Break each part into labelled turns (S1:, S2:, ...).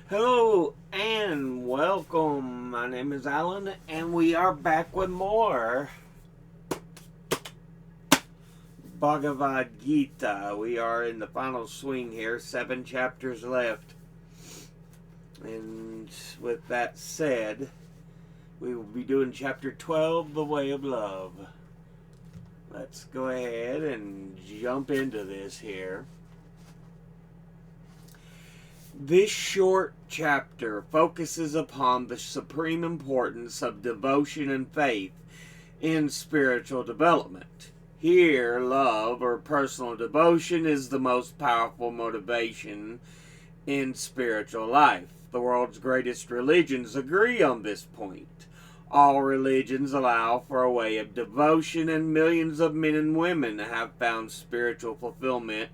S1: Hello and welcome. My name is Alan, and we are back with more Bhagavad Gita. We are in the final swing here, 7 chapters left. And with that said, we will be doing chapter 12, The Way of Love. Let's go ahead and jump into this here. This short chapter focuses upon the supreme importance of devotion and faith in spiritual development. Here, love or personal devotion is the most powerful motivation in spiritual life. The world's greatest religions agree on this point. All religions allow for a way of devotion, and millions of men and women have found spiritual fulfillment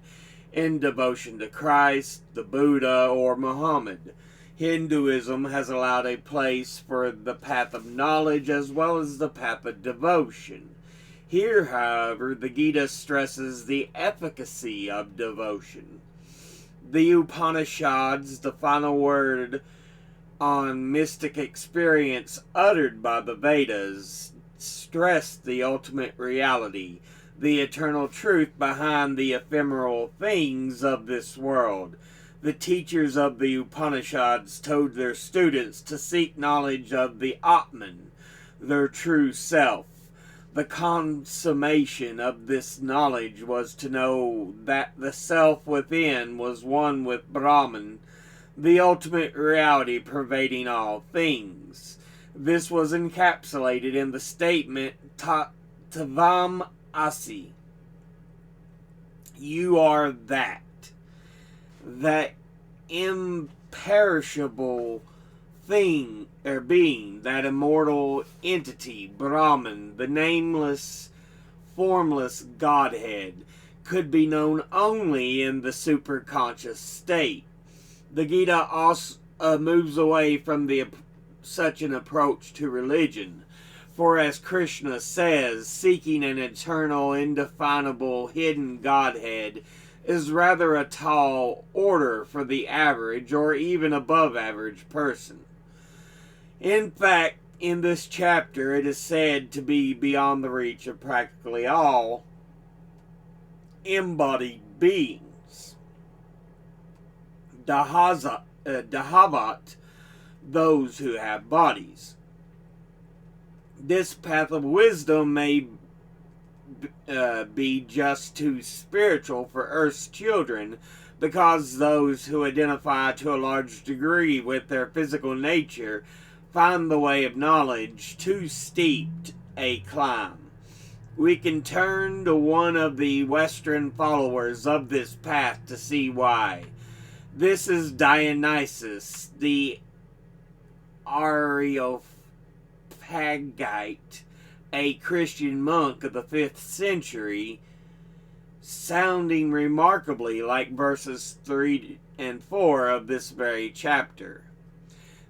S1: in devotion to Christ, the Buddha, or Muhammad. Hinduism has allowed a place for the path of knowledge as well as the path of devotion. Here, however, the Gita stresses the efficacy of devotion. The Upanishads, the final word on mystic experience uttered by the Vedas, stress the ultimate reality, the eternal truth behind the ephemeral things of this world. The teachers of the Upanishads told their students to seek knowledge of the Atman, their true self. The consummation of this knowledge was to know that the self within was one with Brahman, the ultimate reality pervading all things. This was encapsulated in the statement Tavam Asi. You are that imperishable thing or being, that immortal entity, Brahman, the nameless, formless Godhead, could be known only in the superconscious state. The Gita also moves away from such an approach to religion. For as Krishna says, seeking an eternal, indefinable, hidden Godhead is rather a tall order for the average or even above average person. In fact, in this chapter, it is said to be beyond the reach of practically all embodied beings. Dahavat, those who have bodies. This path of wisdom may be just too spiritual for Earth's children, because those who identify to a large degree with their physical nature find the way of knowledge too steep a climb. We can turn to one of the Western followers of this path to see why. This is Dionysius, the Areopagite, a Christian monk of the 5th century, sounding remarkably like verses 3 and 4 of this very chapter.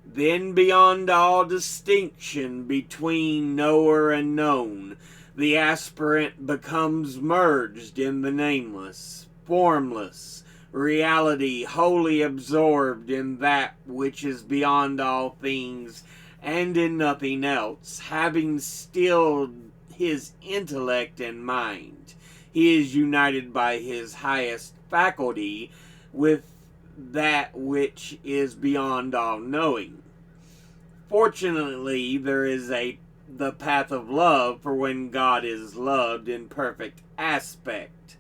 S1: Then, beyond all distinction between knower and known, the aspirant becomes merged in the nameless, formless reality, wholly absorbed in that which is beyond all things and in nothing else. Having stilled his intellect and mind, he is united by his highest faculty with that which is beyond all knowing. Fortunately, there is the path of love for when God is loved in perfect aspect.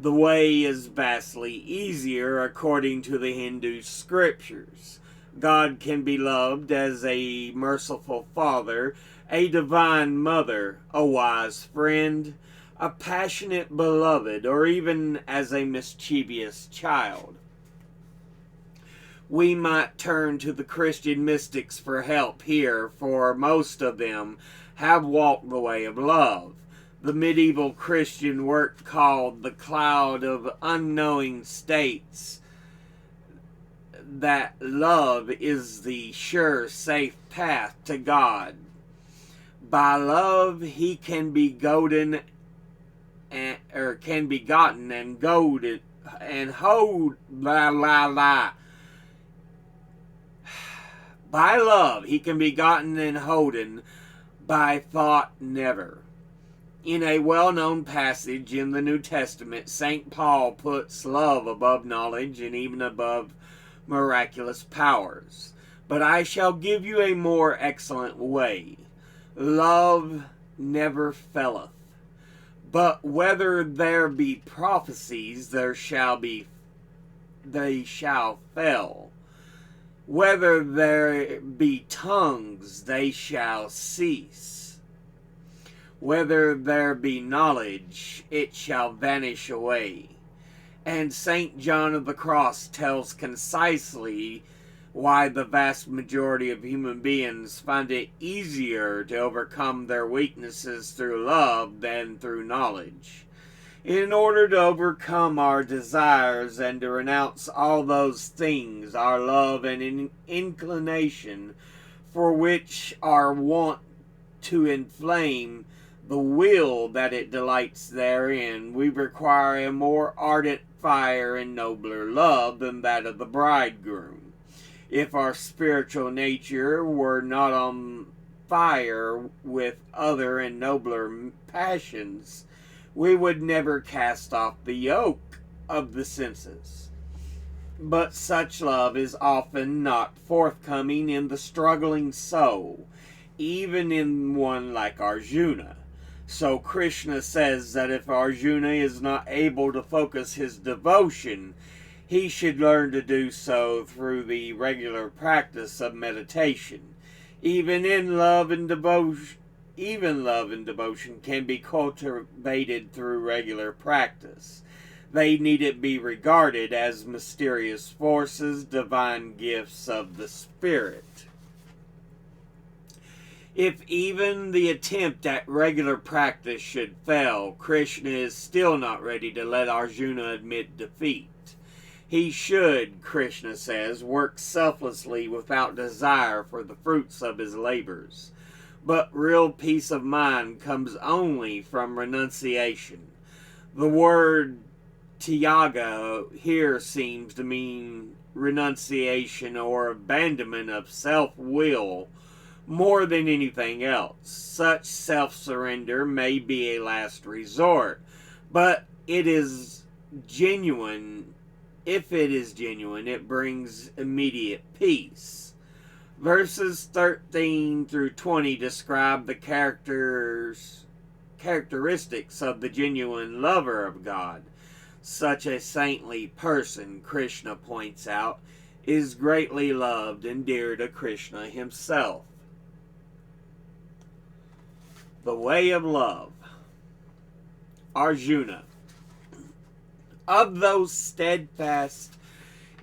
S1: The way is vastly easier according to the Hindu scriptures. God can be loved as a merciful father, a divine mother, a wise friend, a passionate beloved, or even as a mischievous child. We might turn to the Christian mystics for help here, for most of them have walked the way of love. The medieval Christian work called The Cloud of Unknowing states that love is the sure, safe path to God. By love, he can be gotten and goaded and hold By love he can be gotten and holden, by thought never. In a well-known passage in the New Testament, St. Paul puts love above knowledge and even above miraculous powers. But I shall give you a more excellent way. Love never faileth. But whether there be prophecies, they shall fail. Whether there be tongues, they shall cease. Whether there be knowledge, it shall vanish away. And St. John of the Cross tells concisely why the vast majority of human beings find it easier to overcome their weaknesses through love than through knowledge. In order to overcome our desires and to renounce all those things, our love and inclination, for which are wont to inflame the will that it delights therein, we require a more ardent fire and nobler love than that of the bridegroom. If our spiritual nature were not on fire with other and nobler passions, we would never cast off the yoke of the senses. But such love is often not forthcoming in the struggling soul, even in one like Arjuna. So Krishna says that if Arjuna is not able to focus his devotion, he should learn to do so through the regular practice of meditation. Even love and devotion can be cultivated through regular practice. They needn't be regarded as mysterious forces, divine gifts of the Spirit. If even the attempt at regular practice should fail, Krishna is still not ready to let Arjuna admit defeat. He should, Krishna says, work selflessly without desire for the fruits of his labors. But real peace of mind comes only from renunciation. The word tyaga here seems to mean renunciation or abandonment of self-will more than anything else. Such self-surrender may be a last resort, but it is genuine. If it is genuine, it brings immediate peace. Verses 13 through 20 describe the characteristics of the genuine lover of God. Such a saintly person, Krishna points out, is greatly loved and dear to Krishna himself. The way of love. Arjuna. Of those steadfast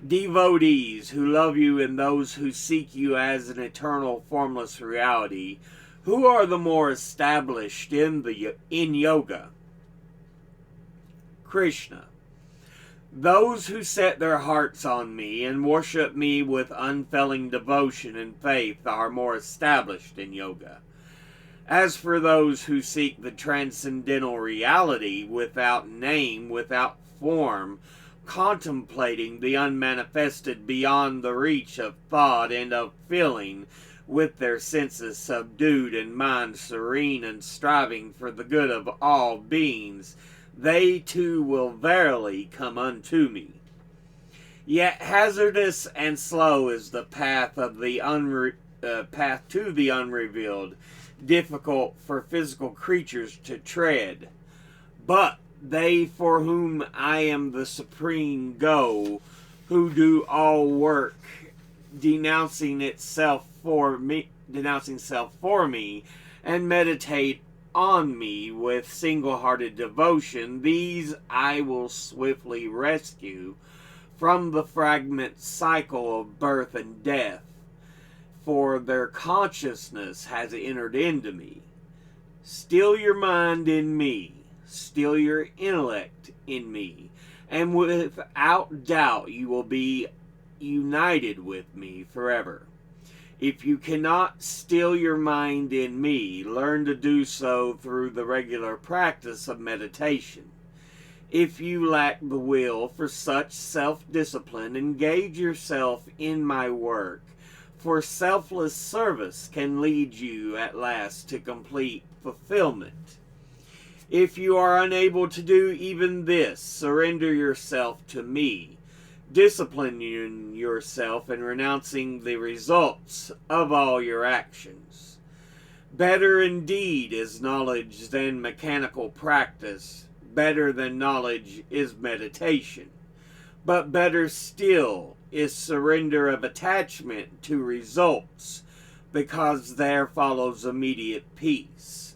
S1: devotees who love you and those who seek you as an eternal formless reality, who are the more established in yoga? Krishna. Those who set their hearts on me and worship me with unfailing devotion and faith are more established in yoga. As for those who seek the transcendental reality without name, without form, contemplating the unmanifested beyond the reach of thought and of feeling, with their senses subdued and mind serene and striving for the good of all beings, they too will verily come unto me. Yet hazardous and slow is the path of the path to the unrevealed, difficult for physical creatures to tread. But they for whom I am the supreme go, who do all work, denouncing self for me, and meditate on me with single-hearted devotion, these I will swiftly rescue from the fragment cycle of birth and death, for their consciousness has entered into me. Still your mind in me, still your intellect in me, and without doubt you will be united with me forever. If you cannot still your mind in me, learn to do so through the regular practice of meditation. If you lack the will for such self-discipline, engage yourself in my work, For selfless service can lead you at last to complete fulfillment. If you are unable to do even this, surrender yourself to me, disciplining yourself and renouncing the results of all your actions. Better indeed is knowledge than mechanical practice. Better than knowledge is meditation. But better still is surrender of attachment to results, because there follows immediate peace.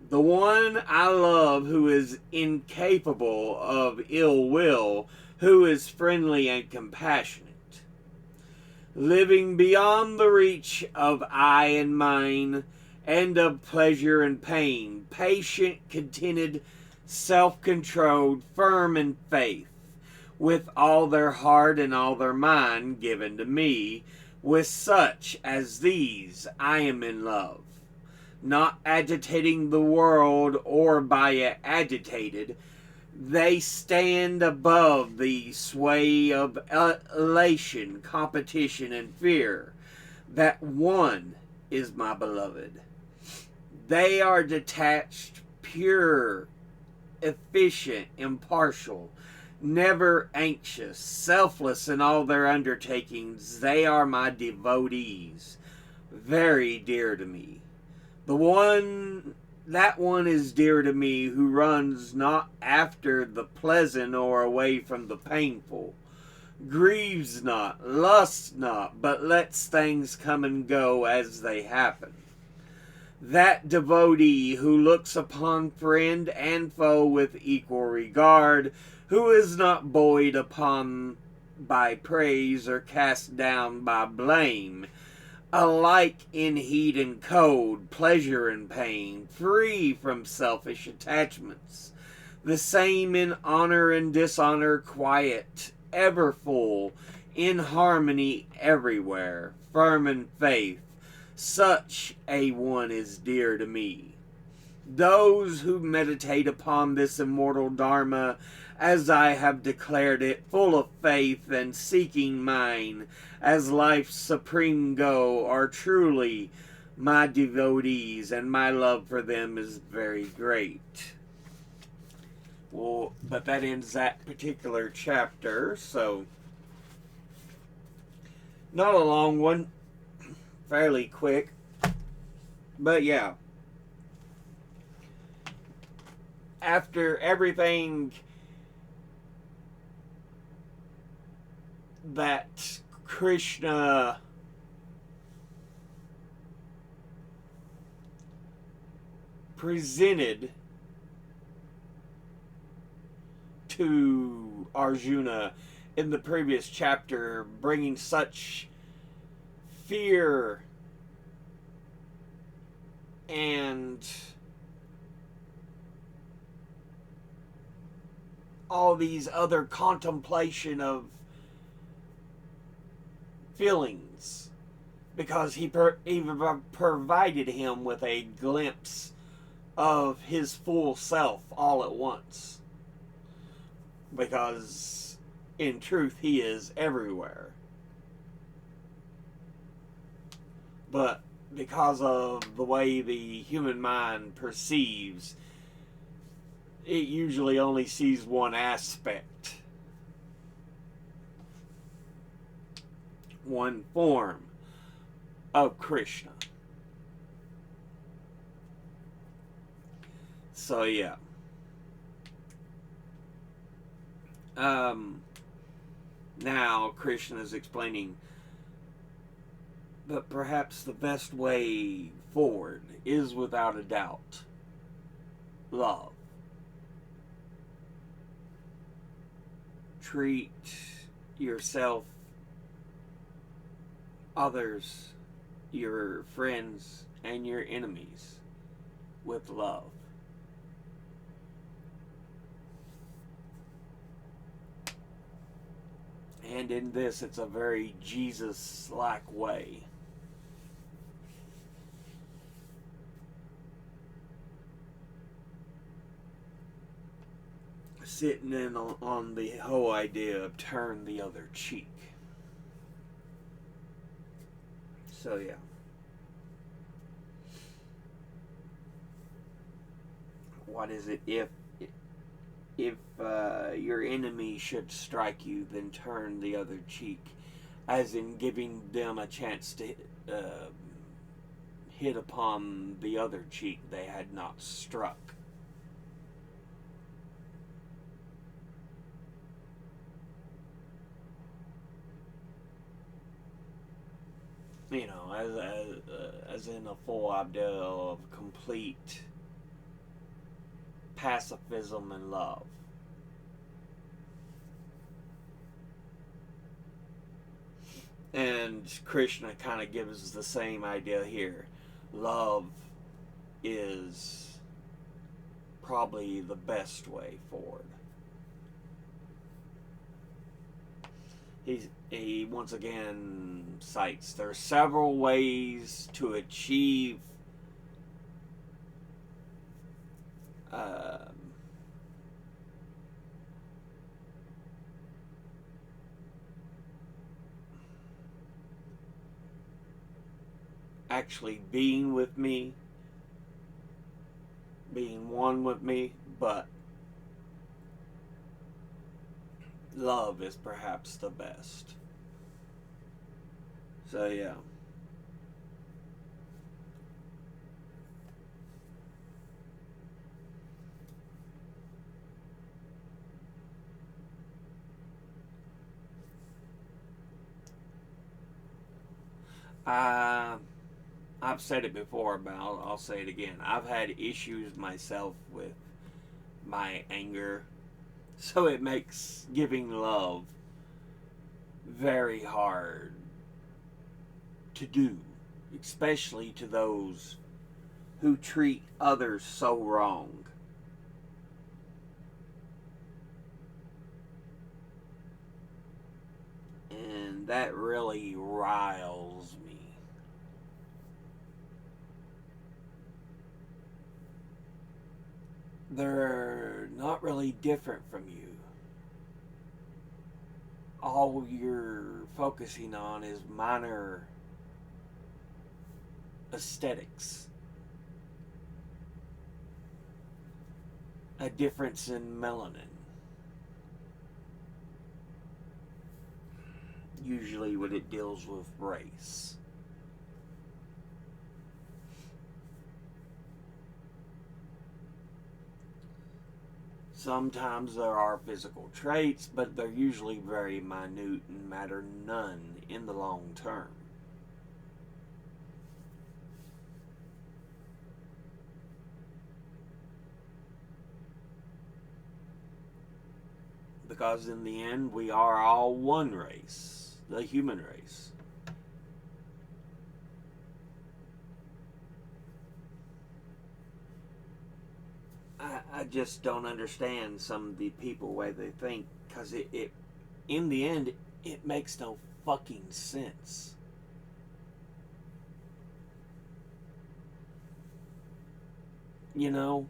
S1: The one I love who is incapable of ill will, who is friendly and compassionate, living beyond the reach of I and mine, and of pleasure and pain, patient, contented, self-controlled, firm in faith, with all their heart and all their mind given to me. With such as these I am in love, not agitating the world or by it agitated. They stand above the sway of elation, competition, and fear. That one is my beloved. They are detached, pure, efficient, impartial, never anxious, selfless in all their undertakings. They are my devotees, very dear to me. That one is dear to me who runs not after the pleasant or away from the painful, grieves not, lusts not, but lets things come and go as they happen. That devotee who looks upon friend and foe with equal regard, who is not buoyed upon by praise or cast down by blame, alike in heat and cold, pleasure and pain, free from selfish attachments, the same in honor and dishonor, quiet, ever full, in harmony everywhere, firm in faith. Such a one is dear to me. Those who meditate upon this immortal Dharma, as I have declared it, full of faith and seeking mine as life's supreme goal, are truly my devotees, and my love for them is very great. Well, but that ends that particular chapter, so not a long one, fairly quick, but yeah. After everything that Krishna presented to Arjuna in the previous chapter, bringing such fear and all these other contemplation of feelings, because he provided him with a glimpse of his full self all at once, because in truth he is everywhere, but because of the way the human mind perceives, it usually only sees one aspect, one form of Krishna. So yeah. Now Krishna is explaining, but perhaps the best way forward is without a doubt love. Treat yourself, others, your friends, and your enemies with love. And in this, it's a very Jesus-like way. Sitting in on the whole idea of turn the other cheek. So yeah. What is it? If your enemy should strike you, then turn the other cheek, as in giving them a chance to hit upon the other cheek they had not struck. You know, as in a full idea of complete pacifism and love. And Krishna kind of gives the same idea here. Love is probably the best way forward. He once again cites there are several ways to achieve actually being with me, being one with me, but love is perhaps the best. So yeah. I've said it before, but I'll say it again. I've had issues myself with my anger, so it makes giving love very hard to do, especially to those who treat others so wrong. And that really riles me. They're not really different from you. All you're focusing on is minor aesthetics. A difference in melanin. Usually when it deals with race. Sometimes there are physical traits, but they're usually very minute and matter none in the long term. Because in the end, we are all one race, the human race. I just don't understand some of the people way they think, because it in the end it makes no fucking sense. You know?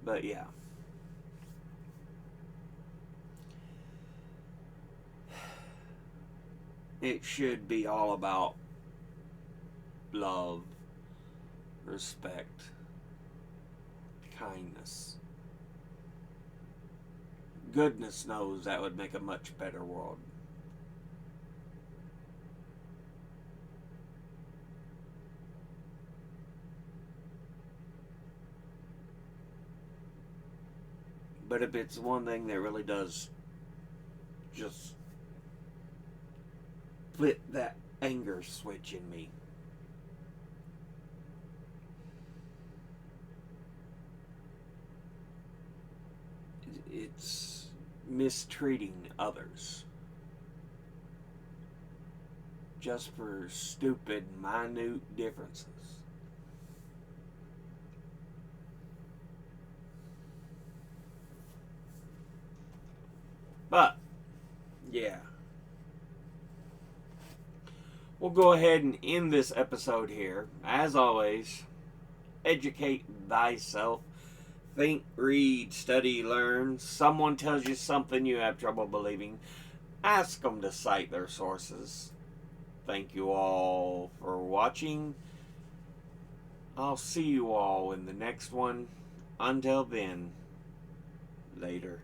S1: But yeah. It should be all about love, respect, kindness. Goodness knows that would make a much better world. But if it's one thing that really does just flip that anger switch in me, it's mistreating others just for stupid, minute differences. But, yeah. We'll go ahead and end this episode here. As always, educate thyself Think, read, study, learn. Someone tells you something you have trouble believing. Ask them to cite their sources. Thank you all for watching. I'll see you all in the next one. Until then, later.